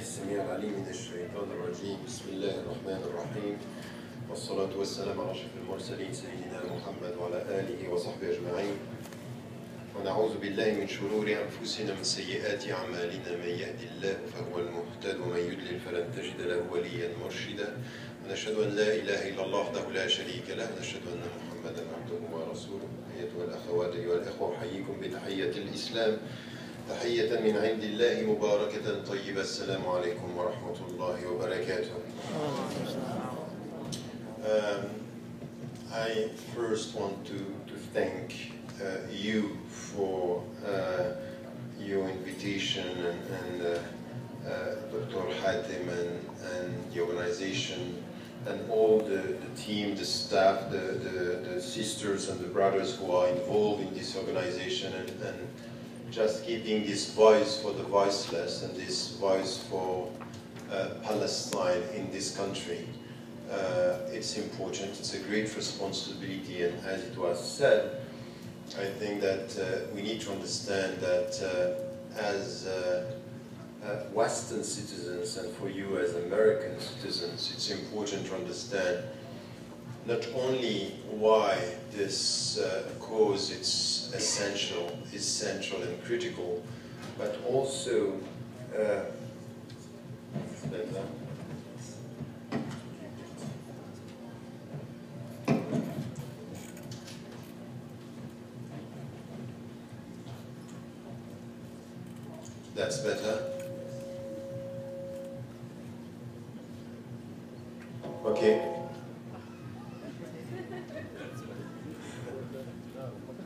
السميع العليم من الشيطان الرجيم. بسم الله الرحمن الرحيم، والصلاة والسلام على أشرف المرسلين سيدنا محمد وعلى آله وصحبه أجمعين. ونعوذ بالله من شرور أنفسنا من سيئات أعمالنا، من يهد الله فهو المهتد ومن يضلل فلن تجد له وليا مرشدا. ونشهد أن لا إله إلا الله وحده لا شريك له، ونشهد أن محمدا عبده ورسوله. أيتها الأخوات أيها الأخوة، أحييكم بتحية الإسلام، تحية من عند الله مباركة طيبة. السلام عليكم ورحمة الله وبركاته. I first want to thank you for your invitation and Dr. Hatem and the organization and all the team, the staff, the sisters and the brothers who are involved in this organization and just keeping this voice for the voiceless and this voice for Palestine in this country. It's important, it's a great responsibility, and as it was said, I think that we need to understand that as Western citizens and for you as American citizens, it's important to understand not only why this cause is essential and critical, but also that's better. Okay.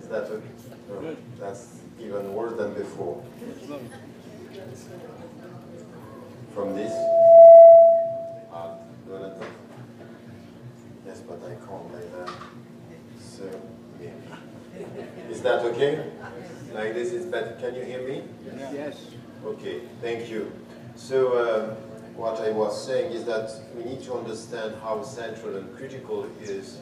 Is that okay? No, that's even worse than before. From this? Yes, but I can't like that. So, yeah. Is that okay? Like this is better. Can you hear me? Yes. Okay, thank you. So, what I was saying is that we need to understand how central and critical is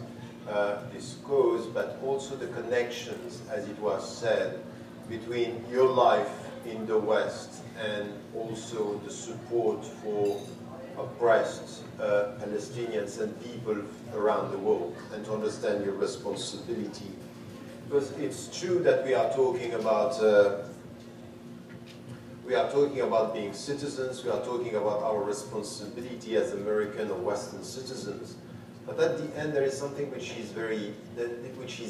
this cause, but also the connections, as it was said, between your life in the West and also the support for oppressed Palestinians and people around the world, and to understand your responsibility. Because it's true that we are talking about being citizens, we are talking about our responsibility as American or Western citizens. But at the end, there is something which is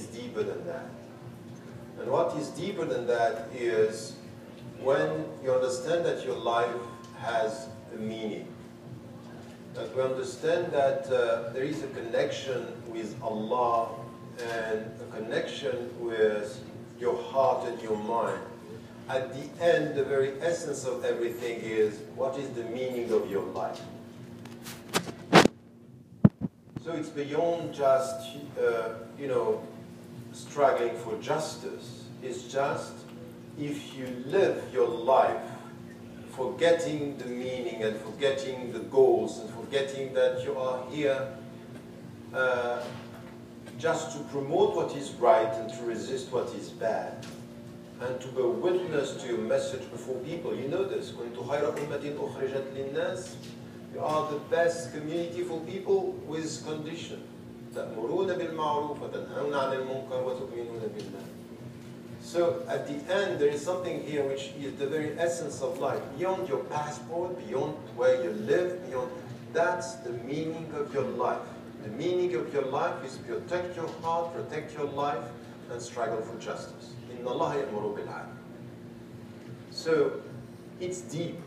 deeper than that. And what is deeper than that is when you understand that your life has a meaning. That we understand that there is a connection with Allah and a connection with your heart and your mind. At the end, the very essence of everything is, what is the meaning of your life? So it's beyond just, struggling for justice. It's just, if you live your life forgetting the meaning and forgetting the goals and forgetting that you are here just to promote what is right and to resist what is bad, and to be a witness to your message before people. You know this. كنتم خير أمة أخرجت للناس. You are the best community for people with condition. تأمرون بالمعروف وتنهون عن المنكر وتؤمنون بالله. So at the end, there is something here which is the very essence of life. Beyond your passport, beyond where you live, beyond, that's the meaning of your life. The meaning of your life is protect your heart, protect your life, and struggle for justice. So it's deep.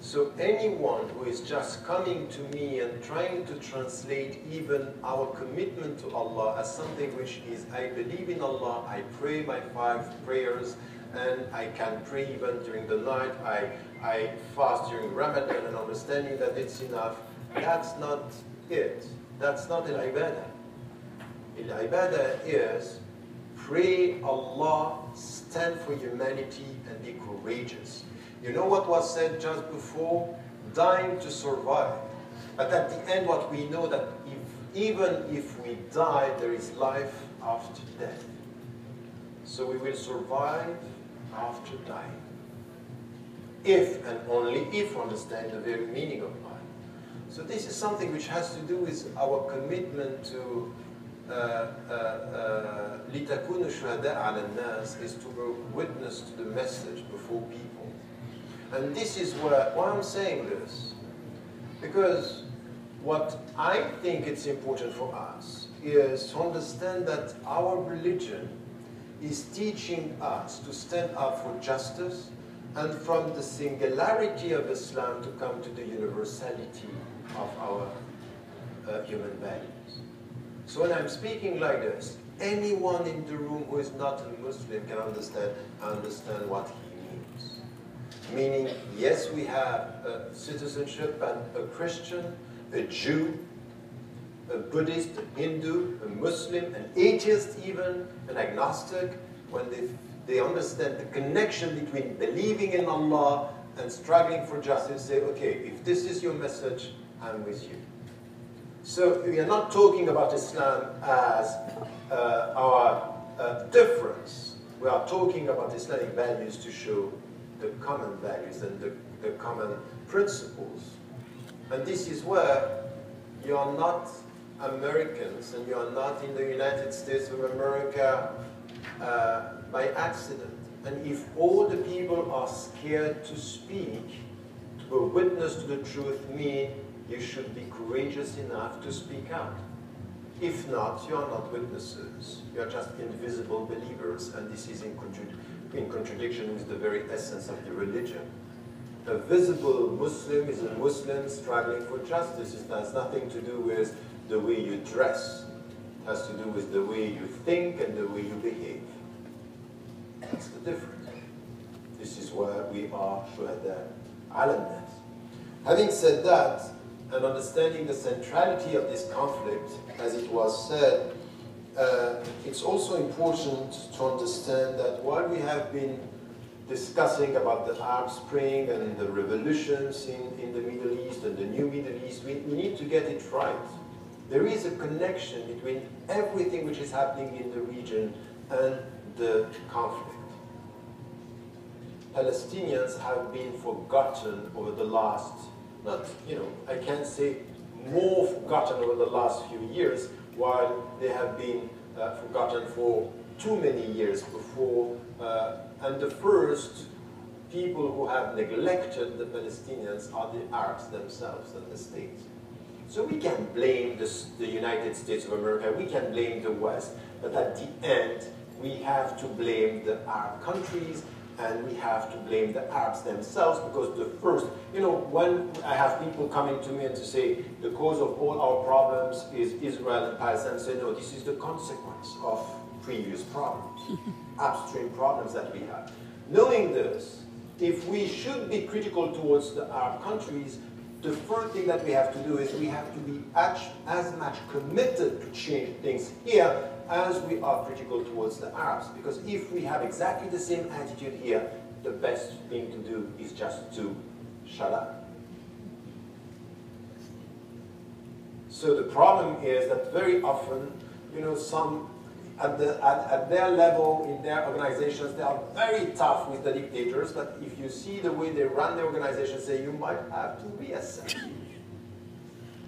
So anyone who is just coming to me and trying to translate even our commitment to Allah as something which is, I believe in Allah, I pray my 5 prayers, and I can pray even during the night, I fast during Ramadan, and understanding that it's enough, that's not it. That's not al-ibadah. Al-ibadah is pray Allah, stand for humanity, and be courageous. You know what was said just before? Dying to survive. But at the end, what we know that even if we die, there is life after death. So we will survive after dying. if and only if we understand the very meaning of life. So this is something which has to do with our commitment to لِتَكُونُ شُهَدَاءَ عَلَى النَّاسِ, is to bear witness to the message before people. And this is why I'm saying this. Because what I think it's important for us is to understand that our religion is teaching us to stand up for justice and from the singularity of Islam to come to the universality of our human values. So when I'm speaking like this, anyone in the room who is not a Muslim can understand what he means. Meaning, yes, we have a citizenship and a Christian, a Jew, a Buddhist, a Hindu, a Muslim, an atheist even, an agnostic, when they understand the connection between believing in Allah and struggling for justice, say, okay, if this is your message, I'm with you. So we are not talking about Islam as our difference. We are talking about Islamic values to show the common values and the common principles. And this is where you are not Americans and you are not in the United States of America by accident. And if all the people are scared to speak, to bear witness to the truth, mean you should be courageous enough to speak out. If not, you are not witnesses. You are just invisible believers, and this is in contradiction with the very essence of the religion. A visible Muslim is a Muslim struggling for justice. It has nothing to do with the way you dress. It has to do with the way you think and the way you behave. That's the difference. This is why we are shuhada ala nas. Having said that, and understanding the centrality of this conflict, as it was said, it's also important to understand that while we have been discussing about the Arab Spring and the revolutions in the Middle East and the new Middle East, we need to get it right. There is a connection between everything which is happening in the region and the conflict. Palestinians have been forgotten over the last, I can't say more forgotten over the last few years, while they have been forgotten for too many years before. And the first people who have neglected the Palestinians are the Arabs themselves and the states. So we can blame the United States of America, we can blame the West, but at the end, we have to blame the Arab countries, and we have to blame the Arabs themselves, because the first, when I have people coming to me and to say, the cause of all our problems is Israel and Palestine, I say, no, this is the consequence of previous problems, upstream problems that we have. Knowing this, if we should be critical towards the Arab countries, the first thing that we have to do is we have to be as much committed to change things here as we are critical towards the Arabs. Because if we have exactly the same attitude here, the best thing to do is just to shut up. So the problem is that very often, some at their level, in their organizations, they are very tough with the dictators, but if you see the way they run the organization, say you might have to reassess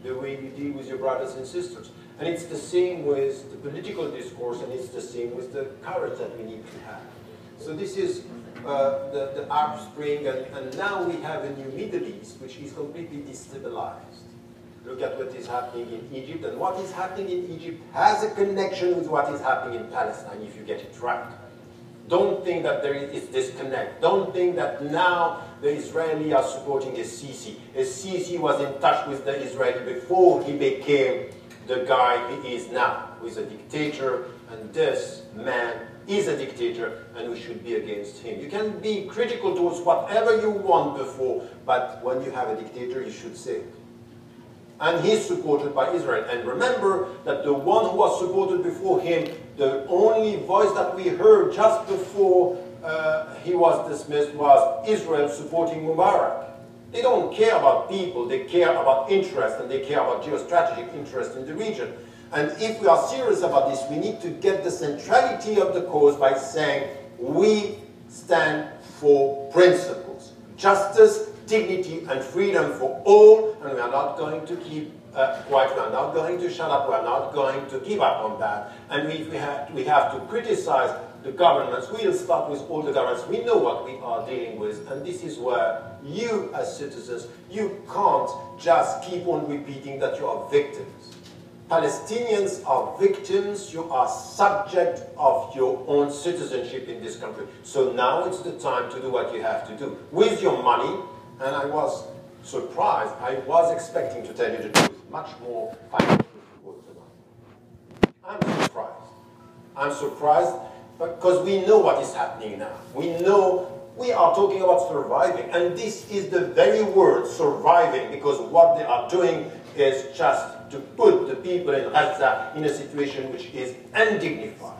the way you deal with your brothers and sisters. And it's the same with the political discourse, and it's the same with the courage that we need to have. So this is the Arab Spring, and now we have a new Middle East, which is completely destabilized. Look at what is happening in Egypt, and what is happening in Egypt has a connection with what is happening in Palestine, if you get it right. Don't think that there is disconnect. Don't think that now the Israelis are supporting Sisi. Sisi was in touch with the Israeli before he became the guy he is now, who is a dictator, and this man is a dictator, and we should be against him. You can be critical towards whatever you want before, but when you have a dictator, you should say it. And he's supported by Israel. And remember that the one who was supported before him, the only voice that we heard just before he was dismissed was Israel supporting Mubarak. They don't care about people, they care about interest, and they care about geostrategic interest in the region. And if we are serious about this, we need to get the centrality of the cause by saying we stand for principles. justice, dignity, and freedom for all, and we are not going to keep quiet, we are not going to shut up, we are not going to give up on that. And if we have to criticize the governments, we'll start with all the governments. We know what we are dealing with, and this is where you, as citizens, you can't just keep on repeating that you are victims. Palestinians are victims, you are subject of your own citizenship in this country. So now it's the time to do what you have to do. With your money, and I was surprised, I was expecting, to tell you the truth, much more financial support tonight. I'm surprised. I'm surprised because we know what is happening now. We know we are talking about surviving, and this is the very word, surviving, because what they are doing is just to put the people in Gaza in a situation which is undignified.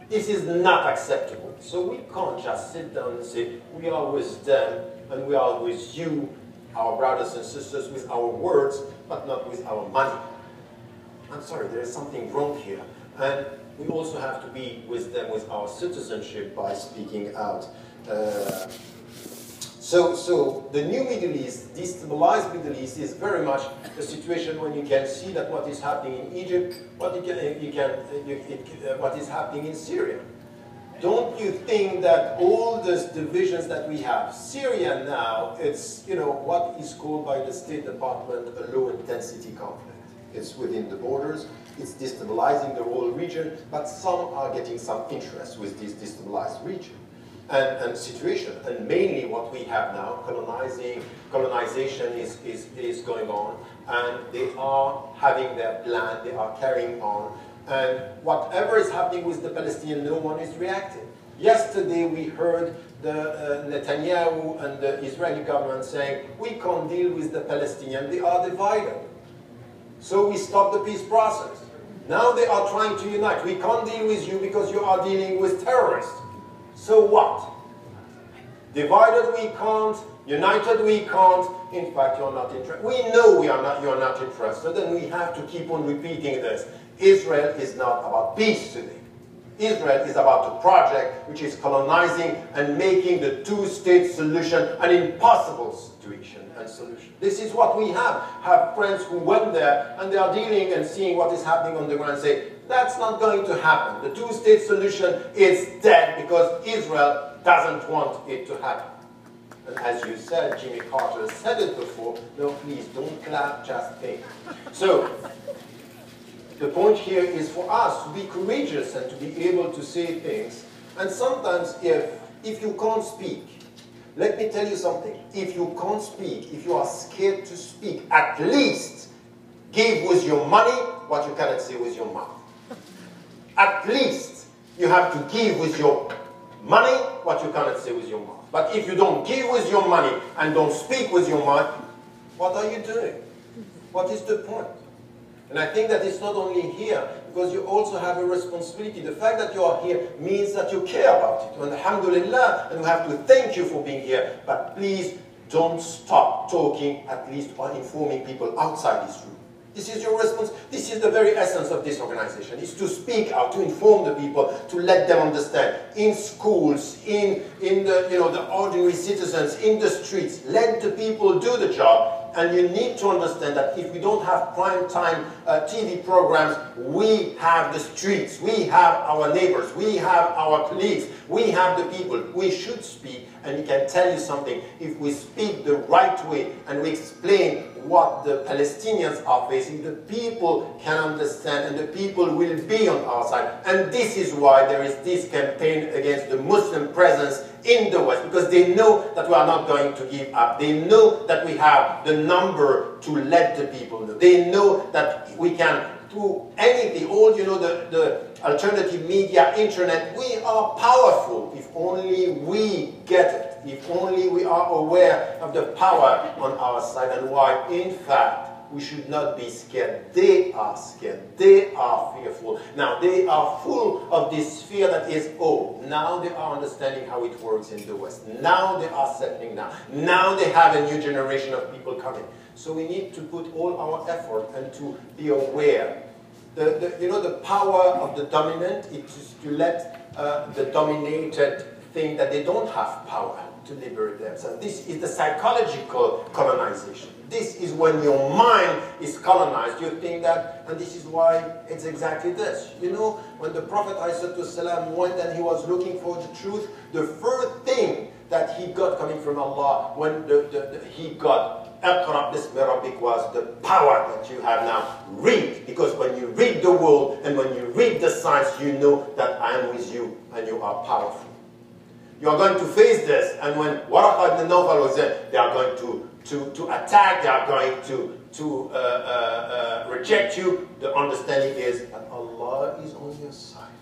This is not acceptable. So we can't just sit down and say, we are with them and we are with you, our brothers and sisters, with our words, but not with our money. I'm sorry, there is something wrong here. And we also have to be with them with our citizenship by speaking out. So the new Middle East, destabilized Middle East, is very much a situation when you can see that what is happening in Egypt, what is happening in Syria. Don't you think that all these divisions that we have, Syria now, it's what is called by the State Department a low-intensity conflict. It's within the borders, it's destabilizing the whole region, but some are getting some interest with this destabilized region. And situation, and mainly what we have now, colonization is going on, and they are having their plan, they are carrying on, and whatever is happening with the Palestinians, no one is reacting. Yesterday we heard the Netanyahu and the Israeli government saying, we can't deal with the Palestinians, they are divided. So we stop the peace process. Now they are trying to unite. We can't deal with you because you are dealing with terrorists. So what? Divided we can't, united we can't. In fact, you're not interested. We know you're not interested, and we have to keep on repeating this. Israel is not about peace today. Israel is about a project which is colonizing and making the two-state solution an impossible situation and solution. This is what we have. Have friends who went there and they are dealing and seeing what is happening on the ground and say, that's not going to happen. The two-state solution is dead because Israel doesn't want it to happen. And as you said, Jimmy Carter said it before, no, please, don't clap, just think. So, the point here is for us to be courageous and to be able to say things. And sometimes if you can't speak, let me tell you something. If you can't speak, if you are scared to speak, at least give with your money what you cannot say with your mouth. At least you have to give with your money what you cannot say with your mouth. But if you don't give with your money and don't speak with your mouth, what are you doing? What is the point? And I think that it's not only here, because you also have a responsibility. The fact that you are here means that you care about it. And alhamdulillah, and we have to thank you for being here. But please don't stop talking, at least by informing people outside this room. This is your responsibility. This is the very essence of this organization, is to speak out, to inform the people, to let them understand. In schools, in the ordinary citizens, in the streets, let the people do the job. And you need to understand that if we don't have prime time TV programs, we have the streets, we have our neighbors, we have our colleagues, we have the people. We should speak, and he can tell you something. If we speak the right way and we explain what the Palestinians are facing, the people can understand and the people will be on our side. And this is why there is this campaign against the Muslim presence in the West, because they know that we are not going to give up. They know that we have the number to let the people know. They know that we can do anything, all the alternative media, internet, we are powerful if only we get it. If only we are aware of the power on our side, and why, in fact, we should not be scared. They are scared. They are fearful. Now, they are full of this fear that is, oh, now they are understanding how it works in the West. Now they are settling down. Now they have a new generation of people coming. So we need to put all our effort and to be aware. The power of the dominant is to let the dominated think that they don't have power. to liberate themselves. This is the psychological colonization. This is when your mind is colonized. You think that, and this is why it's exactly this. You know, when the Prophet ﷺ went and he was looking for the truth, the first thing that he got coming from Allah, when he got Iqra bismi rabbik, was the power that you have now. Read, because when you read the world and when you read the signs, you know that I am with you and you are powerful. You are going to face this, and when Waraqah ibn Nawfal was there, they are going to attack, they are going to reject you. The understanding is that Allah is on your side.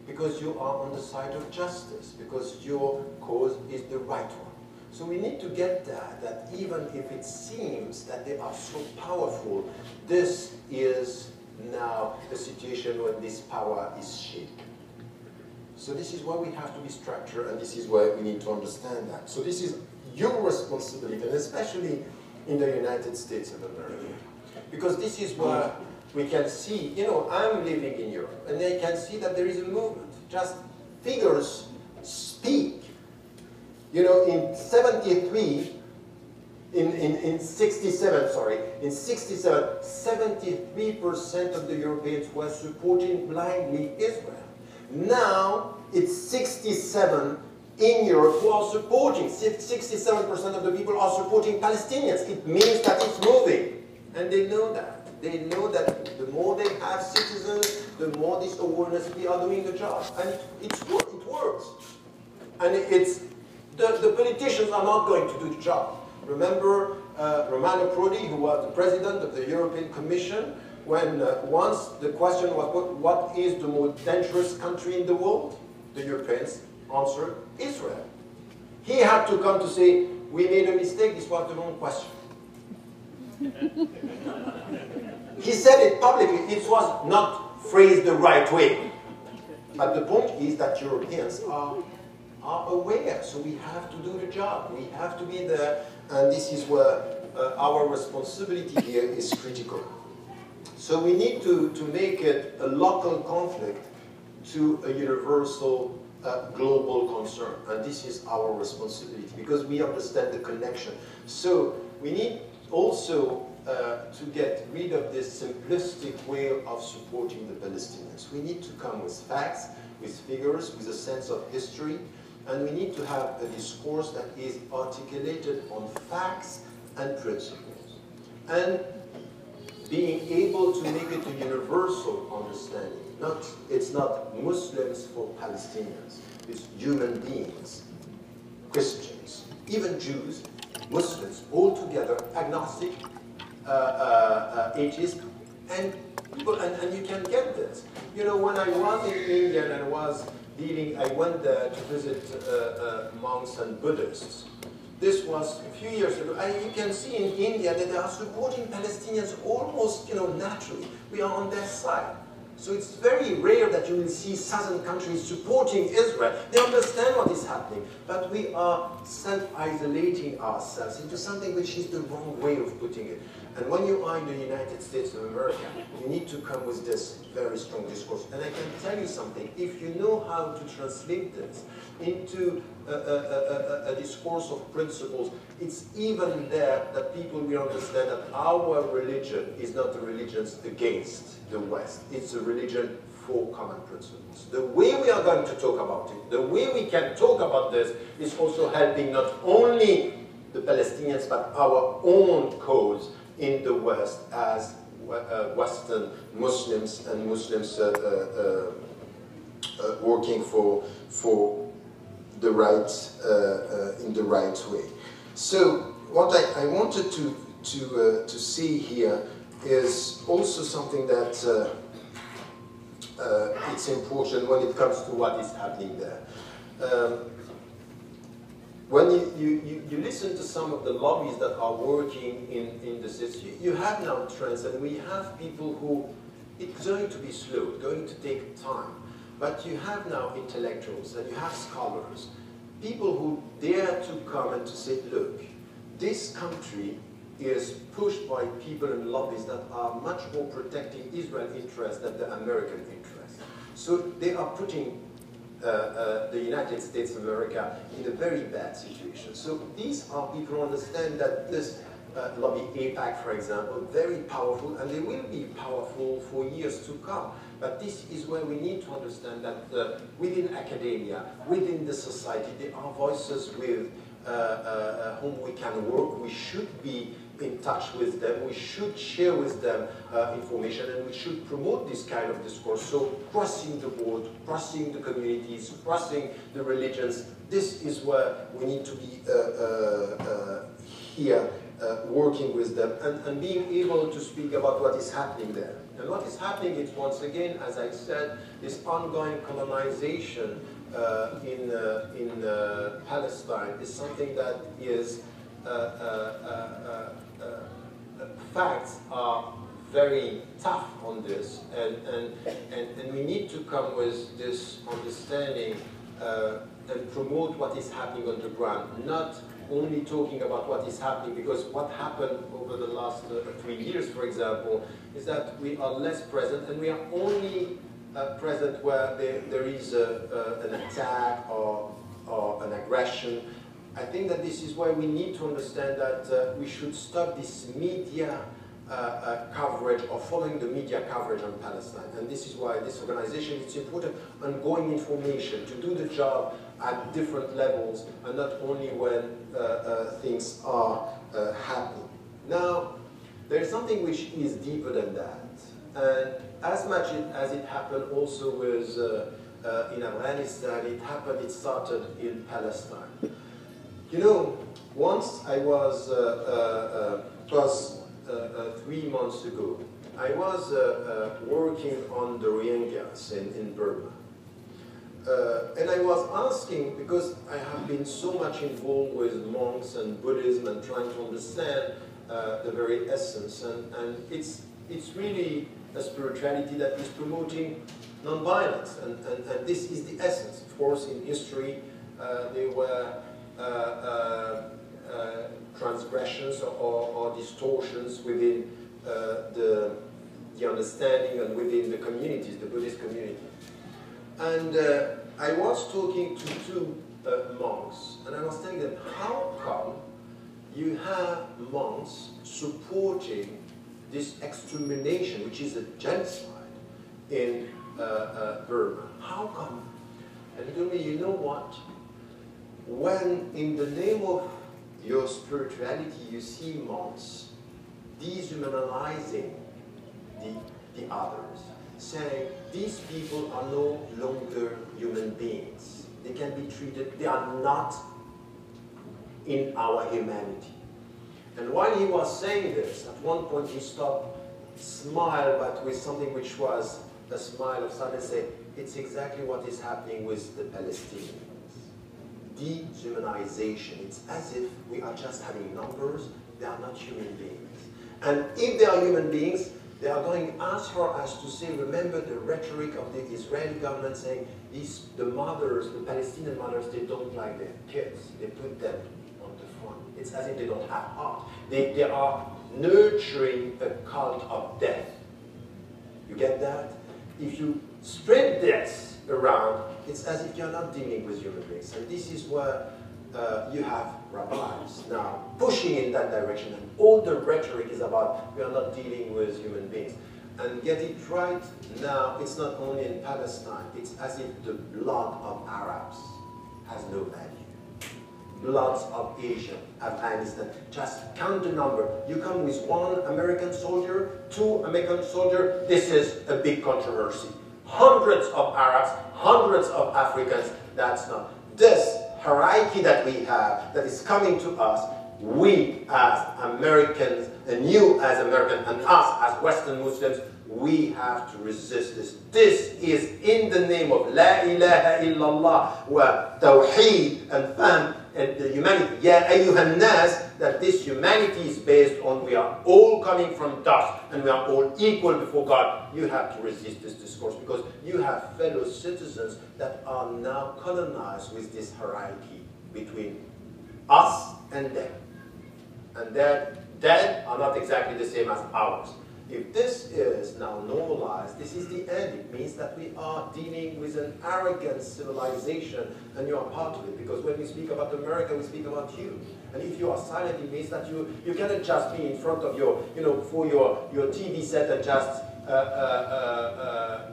Because you are on the side of justice, because your cause is the right one. So we need to get that even if it seems that they are so powerful, this is now a situation when this power is shaken. So this is why we have to be structured, and this is why we need to understand that. So this is your responsibility, and especially in the United States of America. Because this is where we can see, you know, I'm living in Europe, and I can see that there is a movement. Just figures speak. You know, in 67, in 67, 73% of the Europeans were supporting blindly Israel. Now, it's 67 in Europe who are supporting, 67% of the people are supporting Palestinians. It means that it's moving. And they know that. They know that the more they have citizens, the more this awareness, we are doing the job. And it works. And the politicians are not going to do the job. Remember Romano Prodi, who was the president of the European Commission, when once the question was, what is the most dangerous country in the world? The Europeans answered, Israel. He had to come to say, we made a mistake, this was the wrong question. He said it publicly, it was not phrased the right way. But the point is that Europeans are aware, so we have to do the job. We have to be there, and this is where our responsibility here is critical. So we need to make it a local conflict to a universal global concern, and this is our responsibility because we understand the connection. So we need also to get rid of this simplistic way of supporting the Palestinians. We need to come with facts, with figures, with a sense of history, and we need to have a discourse that is articulated on facts and principles. And being able to make it a universal understanding. It's not Muslims for Palestinians. It's human beings, Christians, even Jews, Muslims, all together, agnostic, atheist, and people, and you can get this. You know, when I was in India and I went there to visit monks and Buddhists. This was a few years ago. And you can see in India that they are supporting Palestinians almost, you know, naturally. We are on their side. So it's very rare that you will see southern countries supporting Israel. They understand what is happening. But we are self-isolating ourselves into something which is the wrong way of putting it. And when you are in the United States of America, you need to come with this very strong discourse. And I can tell you something. If you know how to translate this into a discourse of principles, it's even there that people will understand that our religion is not a religion against the West. It's a religion for common principles. The way we are going to talk about it, the way we can talk about this, is also helping not only the Palestinians, but our own cause in the West as Western Muslims and Muslims working for the right in the right way. So what I wanted to see here is also something that it's important when it comes to what is happening there. When you listen to some of the lobbies that are working in the city, you have now trends, and we have people who, it's going to be slow, it's going to take time, but you have now intellectuals and you have scholars, people who dare to come and to say, look, this country is pushed by people and lobbies that are much more protecting Israel interests than the American interests. So they are putting the United States of America in a very bad situation. So these are people who understand that this lobby, AIPAC, for example, very powerful, and they will be powerful for years to come. But this is where we need to understand that within academia, within the society, there are voices with whom we can work. We should be in touch with them. We should share with them information, and we should promote this kind of discourse. So crossing the board, crossing the communities, crossing the religions, this is where we need to be here working with them and being able to speak about what is happening there. And what is happening is, once again, as I said, this ongoing colonization in Palestine is something that is facts are very tough on this, and we need to come with this understanding and promote what is happening on the ground, not only talking about what is happening, because what happened over the last 3 years, for example, is that we are less present, and we are only present where there is an attack or an aggression. I think that this is why we need to understand that we should stop this media coverage or following the media coverage on Palestine. And this is why this organization, it's important ongoing information to do the job at different levels and not only when things are happening. Now, there is something which is deeper than that. And as much as it happened also with in Afghanistan, it started in Palestine. You know, once I was, it was 3 months ago, I was working on the Rohingyas in Burma. And I was asking, because I have been so much involved with monks and Buddhism and trying to understand the very essence, and it's really a spirituality that is promoting non-violence, and this is the essence. Of course, in history, there were transgressions or distortions within the understanding and within the communities, the Buddhist community. And I was talking to two monks, and I was telling them, how come you have monks supporting this extermination, which is a genocide in Burma? How come? And he told me, you know what? When in the name of your spirituality you see monks dehumanizing the others, saying these people are no longer human beings. They can be treated, they are not in our humanity. And while he was saying this, at one point he stopped, smiled, but with something which was a smile of sadness, and said, it's exactly what is happening with the Palestinians. Dehumanization. It's as if we are just having numbers, they are not human beings. And if they are human beings, they are going as far as to say, remember the rhetoric of the Israeli government saying, the mothers, the Palestinian mothers, they don't like their kids. They put them on the front. It's as if they don't have heart. They are nurturing a cult of death. You get that? If you spread this around, it's as if you're not dealing with human beings. And this is where you have rabbis now pushing in that direction. And all the rhetoric is about we are not dealing with human beings. And get it right now, it's not only in Palestine. It's as if the blood of Arabs has no value. Bloods of Asia, Afghanistan, just count the number. You come with 1 American soldier, 2 American soldiers, this is a big controversy. Hundreds of Arabs, hundreds of Africans, that's not. This hierarchy that we have, that is coming to us, we as Americans, and you as Americans, and us as Western Muslims, we have to resist this. This is in the name of La ilaha illallah, wa tawheed, and fahm, and the humanity. Ya ayyuhan nas, that this humanity is based on we are all coming from dust and we are all equal before God. You have to resist this discourse because you have fellow citizens that are now colonized with this hierarchy between us and them. And their dead are not exactly the same as ours. If this is now normalized, civilized, this is the end. It means that we are dealing with an arrogant civilization, and you are part of it. Because when we speak about America, we speak about you. And if you are silent, it means that you cannot just be in front of your, before your TV set and just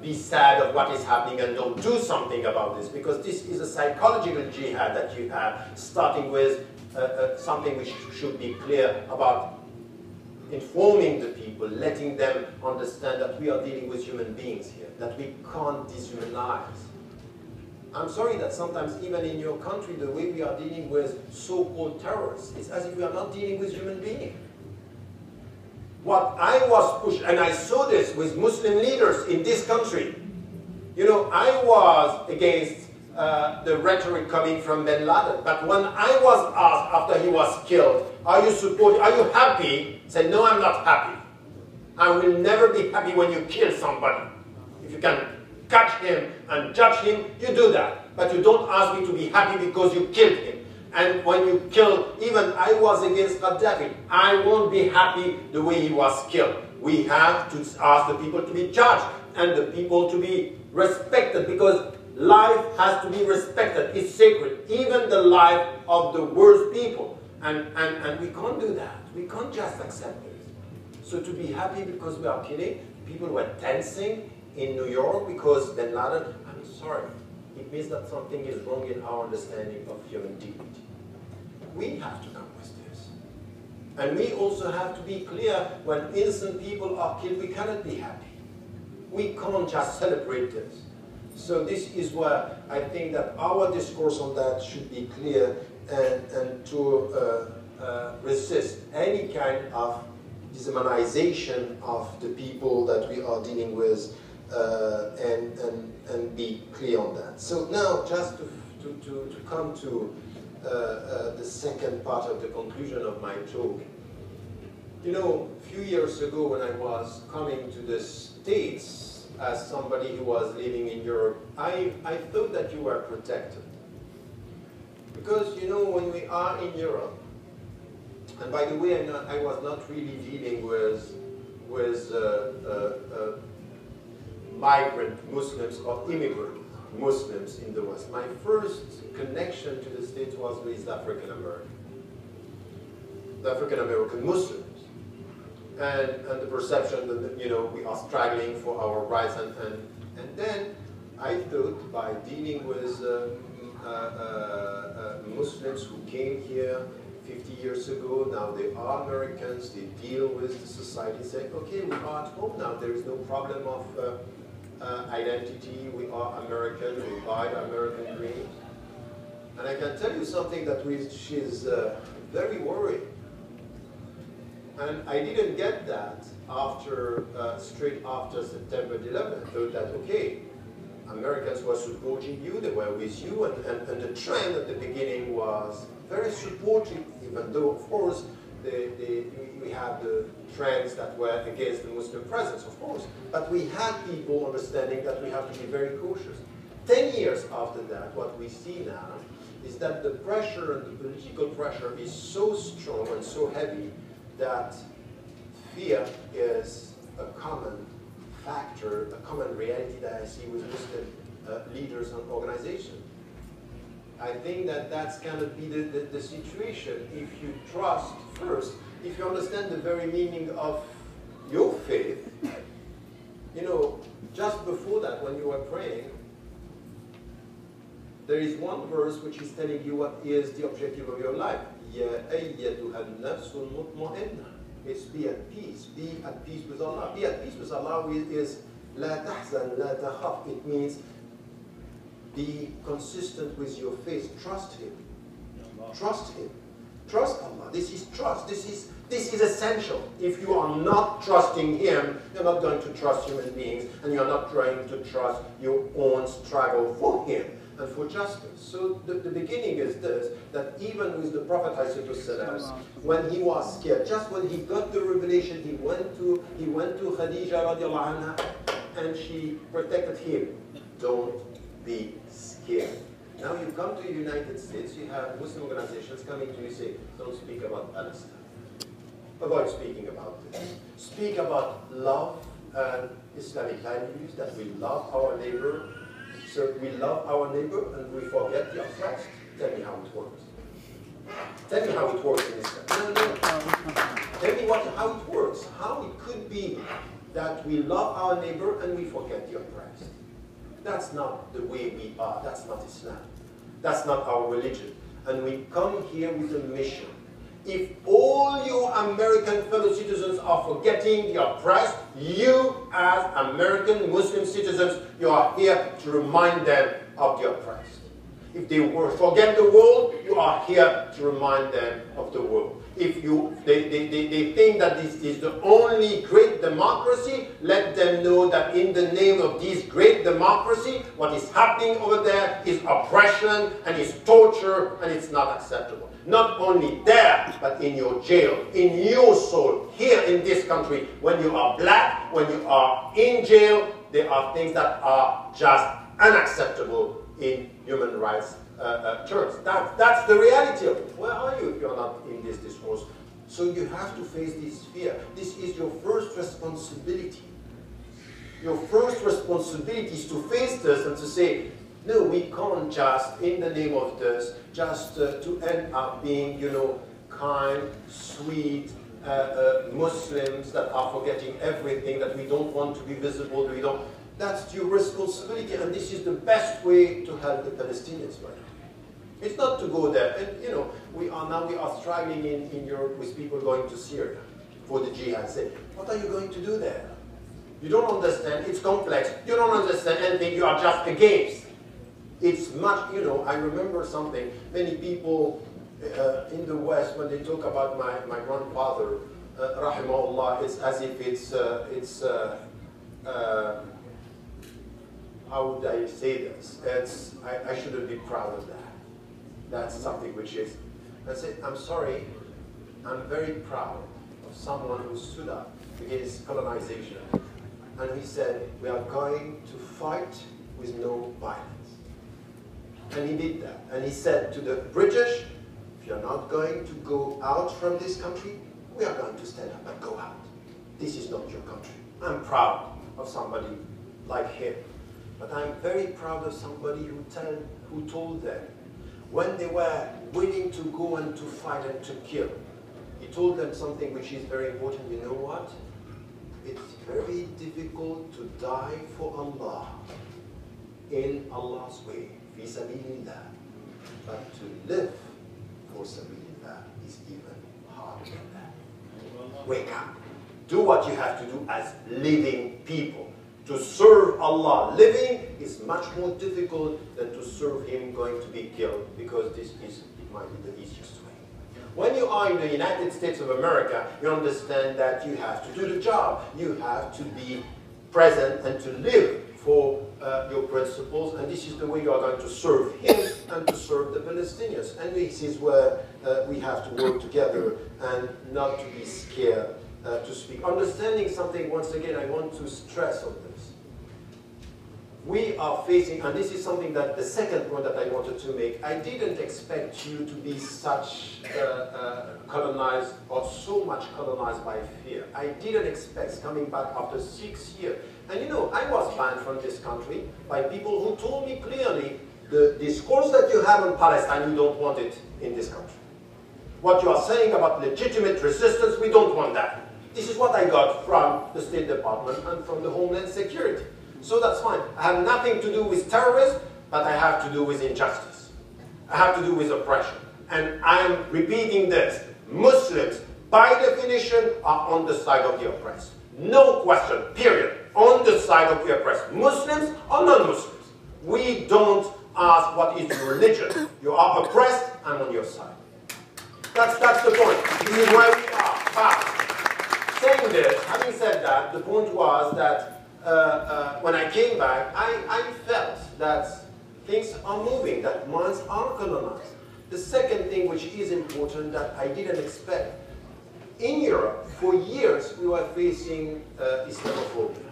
be sad of what is happening and don't do something about this. Because this is a psychological jihad that you have, starting with something which should be clear about informing the people, letting them understand that we are dealing with human beings here, that we can't dehumanize. I'm sorry that sometimes even in your country, the way we are dealing with so-called terrorists, it's as if we are not dealing with human beings. What I was pushed, and I saw this with Muslim leaders in this country, I was against the rhetoric coming from bin Laden. But when I was asked after he was killed, are you happy? I said, no, I'm not happy. I will never be happy when you kill somebody. If you can catch him and judge him, you do that. But you don't ask me to be happy because you killed him. And when you kill, even I was against Gaddafi, I won't be happy the way he was killed. We have to ask the people to be judged and the people to be respected, because life has to be respected. It's sacred, even the life of the worst people. And we can't do that. We can't just accept it. So to be happy because we are killing, people were dancing in New York because bin Laden, I'm sorry. It means that something is wrong in our understanding of human dignity. We have to come with this. And we also have to be clear, when innocent people are killed, we cannot be happy. We can't just celebrate this. So this is where I think that our discourse on that should be clear, and to resist any kind of dehumanization of the people that we are dealing with, and be clear on that. So now, just to come to the second part of the conclusion of my talk. A few years ago when I was coming to the States as somebody who was living in Europe, I thought that you were protected. Because, when we are in Europe, and by the way, I was not really dealing with migrant Muslims or immigrant Muslims in the West. My first connection to the States was with African American. The African American Muslims. And the perception that, we are struggling for our rights. And then I thought, by dealing with Muslims who came here 50 years ago, now they are Americans, they deal with the society, say, okay, we are at home now, there is no problem of identity, we are American, we buy the American dream. And I can tell you something that she is very worried. And I didn't get that straight after September 11th. I thought that, okay, Americans were supporting you, they were with you, and the trend at the beginning was very supportive, even though, of course, we had the trends that were against the Muslim presence, of course. But we had people understanding that we have to be very cautious. 10 years after that, what we see now is that the pressure and the political pressure is so strong and so heavy that fear is a common factor, a common reality that I see with Muslim leaders and organizations. I think that that's going to be the situation. If you trust first, if you understand the very meaning of your faith, just before that, when you were praying, there is one verse which is telling you what is the objective of your life. Ya ayyatuha an-nafsul mutma'inna. It's be at peace. Be at peace with Allah. Be at peace with Allah is la tahzan, la takhaf. It means be consistent with your faith. Trust Him. Trust Him. Trust Allah. This is trust. This is essential. If you are not trusting Him, you're not going to trust human beings, and you're not trying to trust your own struggle for Him and for justice. So the beginning is this, that even with the Prophet ﷺ, when he was scared, just when he got the revelation, he went to Khadija radiallahu anha, and she protected him. Don't be scared. Now you come to the United States, you have Muslim organizations coming to you and say, don't speak about Palestine. Avoid speaking about this. Speak about love Islamic values, that we love our neighbor. So we love our neighbor and we forget the oppressed. Tell me how it works. Tell me how it works in Islam. No. Tell me how it works. How it could be that we love our neighbor and we forget the oppressed. That's not the way we are. That's not Islam. That's not our religion. And we come here with a mission. If all your American fellow citizens are forgetting the oppressed, you as American Muslim citizens, you are here to remind them of the oppressed. If they forget the world, you are here to remind them of the world. If they think that this is the only great democracy, let them know that in the name of this great democracy, what is happening over there is oppression and is torture and it's not acceptable. Not only there, but in your jail, in your soul, here in this country. When you are black, when you are in jail, there are things that are just unacceptable in human rights terms. That's the reality of it. Where are you if you're not in this discourse? So you have to face this fear. This is your first responsibility. Your first responsibility is to face this and to say, no, we can't just, in the name of this, just to end up being, you know, kind, sweet Muslims that are forgetting everything, that we don't want to be visible, we don't. That's your responsibility, and this is the best way to help the Palestinians right now. It's not to go there. And, you know, we are struggling in Europe with people going to Syria for the jihad. Say, what are you going to do there? You don't understand. It's complex. You don't understand anything. You are just against. It's much, you know, I remember something. Many people in the West, when they talk about my grandfather, rahimahullah, it's as if how would I say this? I shouldn't be proud of that. That's something which is, I say, I'm sorry, I'm very proud of someone who stood up against colonization. And he said, we are going to fight with no violence. And he did that. And he said to the British, if you're not going to go out from this country, we are going to stand up and go out. This is not your country. I'm proud of somebody like him. But I'm very proud of somebody who told them, when they were willing to go and to fight and to kill, he told them something which is very important. You know what? It's very difficult to die for Allah in Allah's way, fi sabilillah. But to live for sabilillah is even harder than that. Wake up. Do what you have to do as living people. To serve Allah living is much more difficult than to serve Him going to be killed, because it might be the easiest way. When you are in the United States of America, you understand that you have to do the job. You have to be present and to live for your principles, and this is the way you are going to serve Him and to serve the Palestinians. And this is where we have to work together and not to be scared to speak. Understanding something, once again, I want to stress on this. We are facing, and this is something that the second point that I wanted to make, I didn't expect you to be such colonized or so much colonized by fear. I didn't expect coming back after 6 years. And you know, I was banned from this country by people who told me clearly, the discourse that you have on Palestine, you don't want it in this country. What you are saying about legitimate resistance, we don't want that. This is what I got from the State Department and from the Homeland Security. So that's fine. I have nothing to do with terrorism, but I have to do with injustice. I have to do with oppression. And I am repeating this. Muslims, by definition, are on the side of the oppressed. No question, period. On the side of the oppressed. Muslims or non-Muslims. We don't ask what is your religion. You are oppressed, I'm on your side. That's the point. This is where we are. But saying this, having said that, the point was that when I came back, I felt that things are moving, that minds are colonized. The second thing which is important that I didn't expect, in Europe, for years we were facing Islamophobia.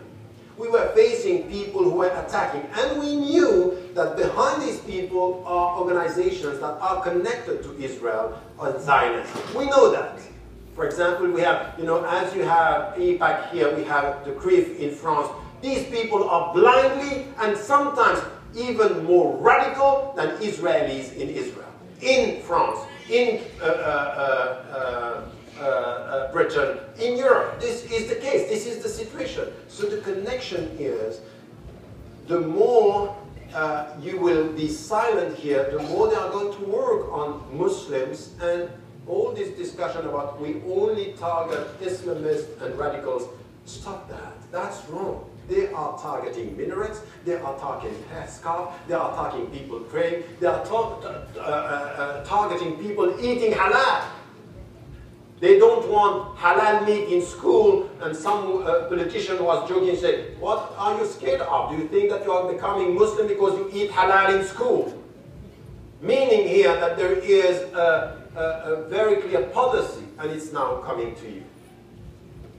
We were facing people who were attacking, and we knew that behind these people are organizations that are connected to Israel and Zionism. We know that. For example, we have, as you have AIPAC here, we have the CRIF in France. These people are blindly and sometimes even more radical than Israelis in Israel, in France, in Britain, in Europe. This is the case, this is the situation. So the connection is, the more you will be silent here, the more they are going to work on Muslims, and all this discussion about we only target Islamists and radicals, stop that. That's wrong. They are targeting minarets, they are targeting headscarf, they are targeting people praying, they are targeting people eating halal. They don't want halal meat in school, and some politician was joking and said, what are you scared of? Do you think that you are becoming Muslim because you eat halal in school? Meaning here that there is a very clear policy, and it's now coming to you.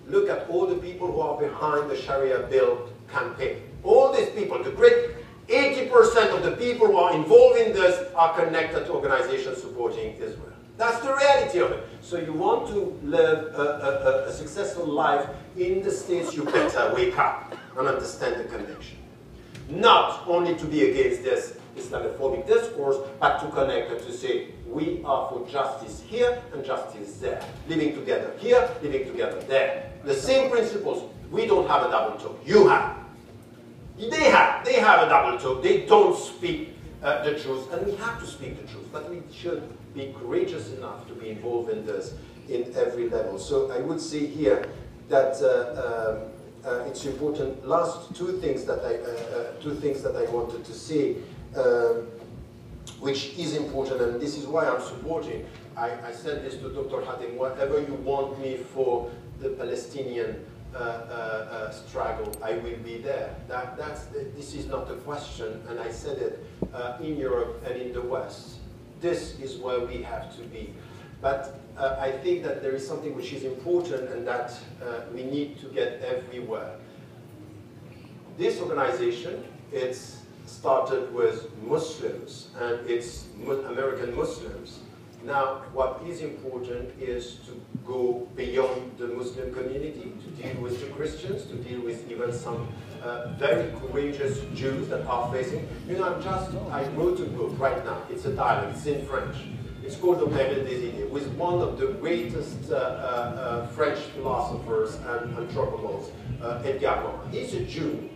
Look at all the people who are behind the Sharia bill campaign. All these people, the great 80% of the people who are involved in this are connected to organizations supporting Israel. That's the reality of it. So you want to live a successful life in the States, you better wake up and understand the connection. Not only to be against this Islamophobic discourse, but to connect and to say, we are for justice here and justice there. Living together here, living together there. The same principles. We don't have a double talk. You have. They have a double talk. They don't speak the truth, and we have to speak the truth. But we should be courageous enough to be involved in this in every level. So I would say here that it's important. Last two things that I wanted to say, which is important, and this is why I'm supporting. I said this to Dr. Hatem, whatever you want me for the Palestinian struggle, I will be there. This is not a question, and I said it in Europe and in the West. This is where we have to be. But I think that there is something which is important and that we need to get everywhere. This organization, it's started with Muslims, and it's American Muslims. Now, what is important is to go beyond the Muslim community, to deal with the Christians, to deal with even some very courageous Jews that are facing. I wrote a book right now. It's a dialogue, it's in French. It's called Le Péril des Idées, with one of the greatest French philosophers and anthropologists, Edgar Morin. He's a Jew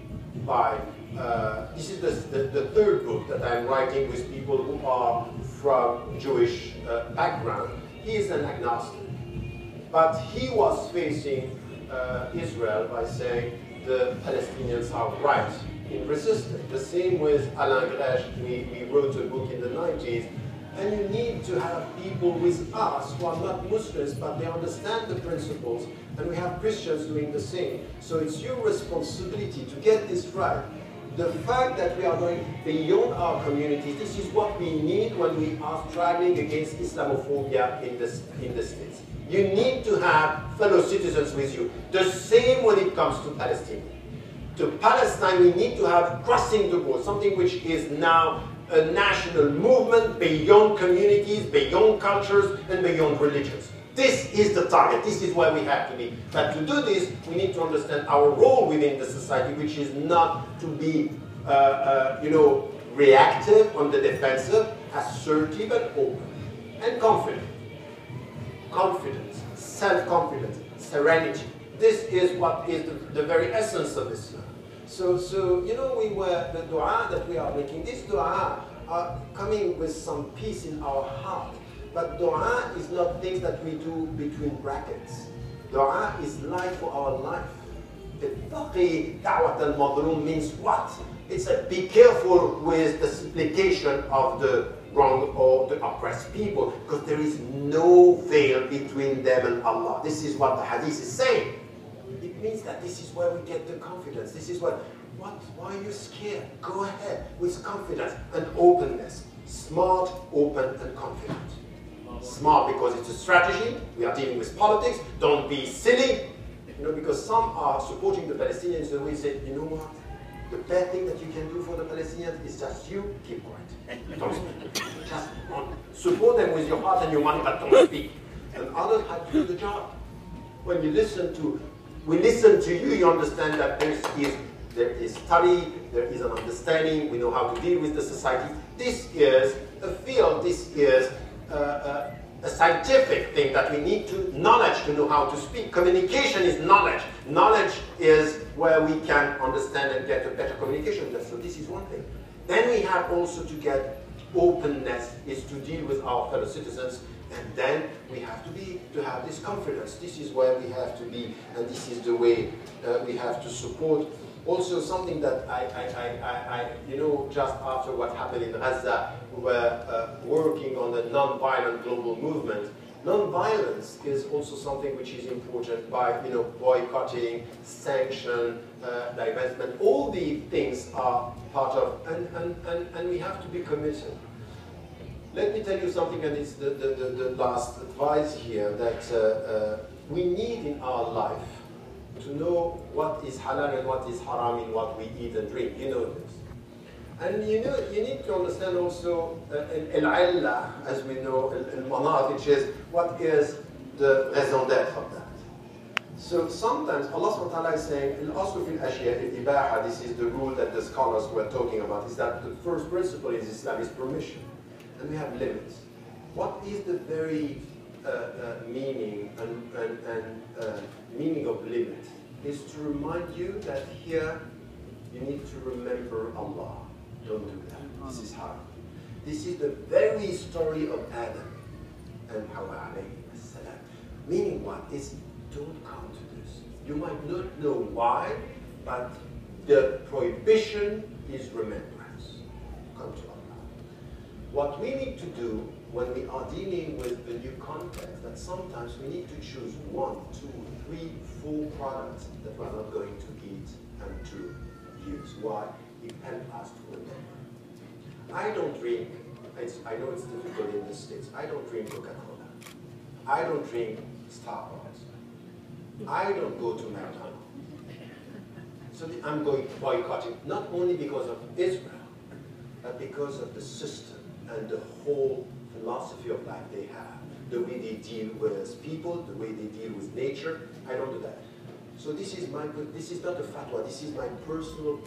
this is the third book that I'm writing with people who are from Jewish background. He is an agnostic. But he was facing Israel by saying the Palestinians are right in resisting. The same with Alain Grèche. We wrote a book in the 90s. And you need to have people with us who are not Muslims, but they understand the principles, and we have Christians doing the same. So it's your responsibility to get this right. The fact that we are going beyond our communities, this is what we need when we are struggling against Islamophobia in the States. You need to have fellow citizens with you. The same when it comes to Palestine. To Palestine, we need to have crossing the board, something which is now a national movement beyond communities, beyond cultures, and beyond religions. This is the target. This is where we have to be. But to do this, we need to understand our role within the society, which is not to be, reactive on the defensive, assertive and open, and confident. Confidence, self-confidence, serenity. This is what is the very essence of Islam. So the dua that we are making, this dua are coming with some peace in our heart. But dua is not things that we do between brackets. Dua is life for our life. Ittaqi da'wat al-madlum means what? It's be careful with the supplication of the wrong or the oppressed people, because there is no veil between them and Allah. This is what the hadith is saying. It means that this is where we get the confidence. This is why are you scared? Go ahead with confidence and openness. Smart, open, and confident. Smart because it's a strategy. We are dealing with politics. Don't be silly. Because some are supporting the Palestinians and we say, you know what? The bad thing that you can do for the Palestinians is just you keep quiet. Don't speak. Just support them with your heart and your money, but don't speak. and others had to do the job. When you listen to, we listen to you, you understand that there is study, there is an understanding, we know how to deal with the society. This is a field, this is a scientific thing that we need knowledge to know how to speak. Communication is knowledge. Knowledge is where we can understand and get a better communication. So this is one thing. Then we have also to get openness, is to deal with our fellow citizens, and then we have to have this confidence. This is where we have to be, and this is the way we have to support. Also something that you know, just after what happened in Gaza, we were working on a non-violent global movement. Non-violence is also something which is important by, you know, boycotting, sanction, divestment. All these things are part of, and we have to be committed. Let me tell you something, and it's the last advice here, that we need in our life to know what is halal and what is haram in what we eat and drink. You know this. And you know, you need to understand also al-illa, as we know, al-manat, which is what is the raison d'être of that. So sometimes Allah subhanahu wa ta'ala is saying, al-aslu fil ashya al-ibaha, this is the rule that the scholars were talking about, is that the first principle in Islam is permission. And we have limits. What is the very meaning meaning of limit? Is to remind you that here you need to remember Allah. Don't do that. This is hard. This is the very story of Adam and Hawa alayhi salam. Meaning what? Is don't come to this. You might not know why, but the prohibition is remembrance. Come to Allah. What we need to do when we are dealing with a new context, that sometimes we need to choose 1, 2, 3, 4 products that we're not going to eat and to use. Why? It helps us to remember. I don't drink, I know it's difficult in the States, I don't drink Coca-Cola. I don't drink Starbucks. I don't go to McDonald's. So I'm going boycotting, not only because of Israel, but because of the system and the whole philosophy of life they have. The way they deal with people, the way they deal with nature. I don't do that. So this is not a fatwa, this is my personal,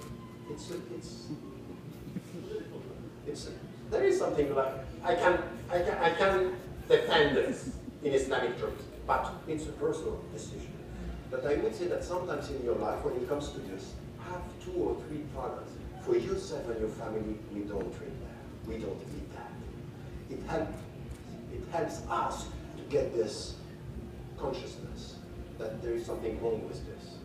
there is something like, I can defend this in Islamic terms, but it's a personal decision. But I would say that sometimes in your life, when it comes to this, have 2 or 3 products. For yourself and your family, we don't drink that. We don't eat that. It helps us to get this consciousness that there is something wrong with this.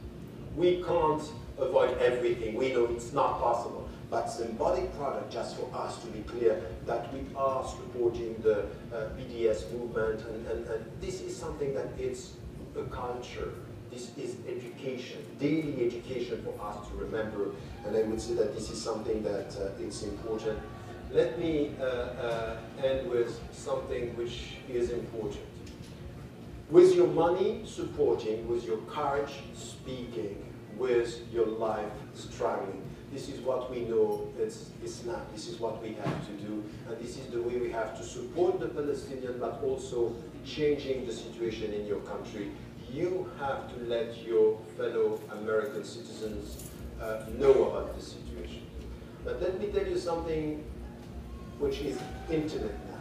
We can't avoid everything. We know it's not possible. But symbolic product, just for us to be clear that we are supporting the BDS movement, and this is something that it's a culture. This is education, daily education for us to remember, and I would say that this is something that it's important. Let me end with something which is important. With your money, supporting, with your courage, speaking, with your life, struggling. This is what we know, it's Islam. This is what we have to do, and this is the way we have to support the Palestinians, but also changing the situation in your country. You have to let your fellow American citizens know about the situation. But let me tell you something which is intimate now.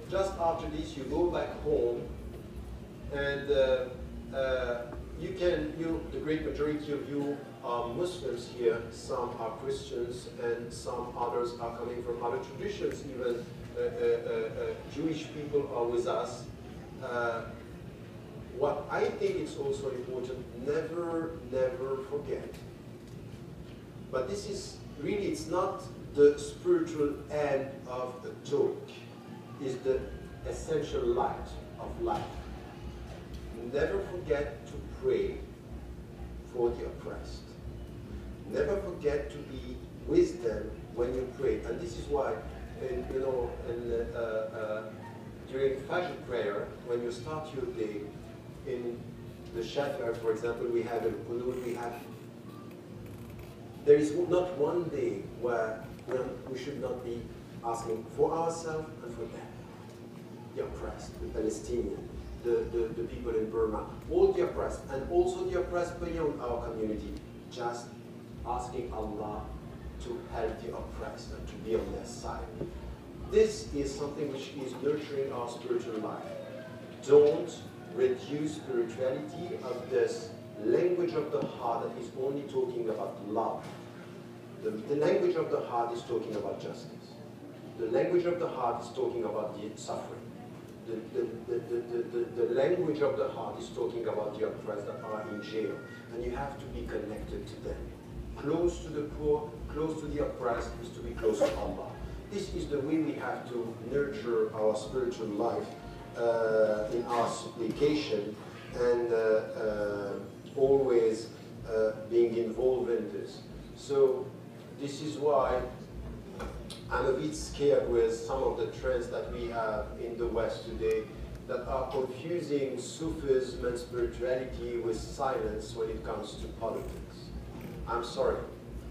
Just after this, you go back home, and the great majority of you are Muslims here. Some are Christians, and some others are coming from other traditions. Even Jewish people are with us. What I think is also important, never forget. But this is really, it's not the spiritual end of the talk. It's the essential light of life. Never forget to pray for the oppressed. Never forget to be with them when you pray. And this is why, during Fajr prayer, when you start your day, in the Shafi'i, for example, we have a qunut, there is not one day where we should not be asking for ourselves and for them, the oppressed, the Palestinian, the people in Burma, all the oppressed, and also the oppressed beyond our community, just asking Allah to help the oppressed and to be on their side. This is something which is nurturing our spiritual life. Don't reduce spirituality of this language of the heart that is only talking about love. The language of the heart is talking about justice. The language of the heart is talking about the suffering. The language of the heart is talking about the oppressed that are in jail. And you have to be connected to them. Close to the poor, close to the oppressed is to be close to Allah. This is the way we have to nurture our spiritual life in our supplication and always being involved in this. So this is why I'm a bit scared with some of the trends that we have in the West today that are confusing Sufism and spirituality with silence when it comes to politics. I'm sorry,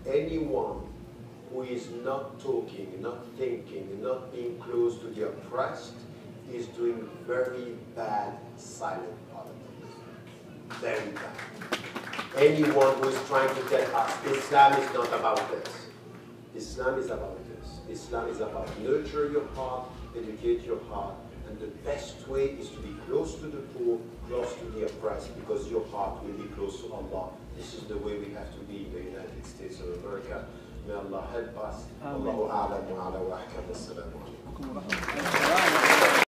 anyone who is not talking, not thinking, not being close to the oppressed is doing very bad silent politics. Very bad. Anyone who is trying to tell us Islam is not about this. Islam is about this. Islam is about nurture your heart, educate your heart, and the best way is to be close to the poor, close to the oppressed, because your heart will be close to Allah. This is the way we have to be in the United States of America. May Allah help us. Allahu a'lam wa ala wa ahkam. Assalamu alaikum.